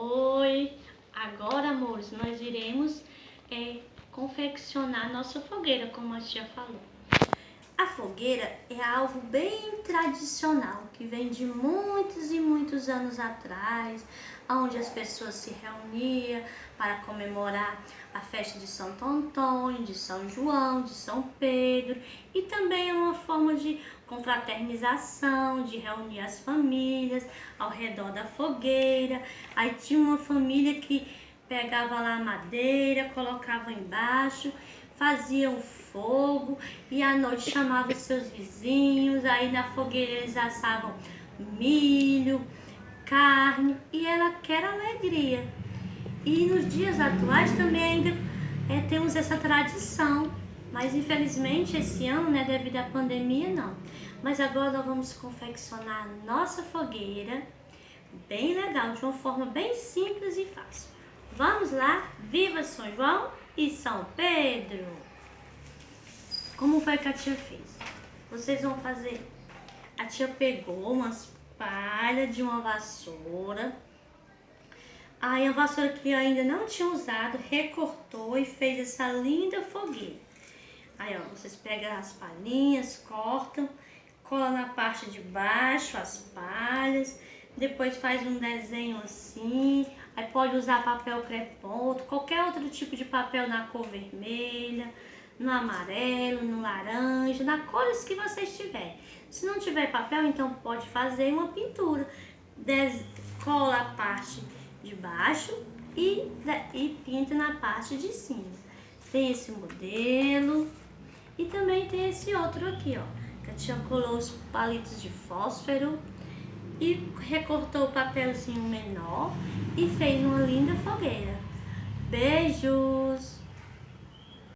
Oi, agora, amores, nós iremos confeccionar nossa fogueira, como a tia falou. A fogueira é algo bem tradicional, que vem de muitos e muitos anos atrás, onde as pessoas se reuniam para comemorar a festa de Santo Antônio, de São João, de São Pedro, e também é uma forma de confraternização, de reunir as famílias ao redor da fogueira. Aí tinha uma família que pegava lá a madeira, colocava embaixo, fazia o fogo e à noite chamava seus vizinhos. Aí na fogueira eles assavam milho, carne, e ela quer alegria. E nos dias atuais também ainda temos essa tradição, mas infelizmente esse ano, devido à pandemia, não. Mas agora nós vamos confeccionar nossa fogueira bem legal, de uma forma bem simples e fácil. Vamos lá? Viva São João e São Pedro! Como foi que a tia fez? Vocês vão fazer. A tia pegou umas palhas de uma vassoura. Aí a vassoura que ainda não tinha usado, recortou e fez essa linda fogueira. Aí ó, vocês pegam as palhinhas, cortam, colam na parte de baixo as palhas, depois faz um desenho assim. Aí pode usar papel crepom, qualquer outro tipo de papel na cor vermelha, no amarelo, no laranja, na cores que vocês tiverem. Se não tiver papel, então pode fazer uma pintura. Cola a parte de baixo e pinta na parte de cima. Tem esse modelo e também tem esse outro aqui, ó, que a tia colou os palitos de fósforo e recortou o papelzinho menor e fez uma linda fogueira. Beijo!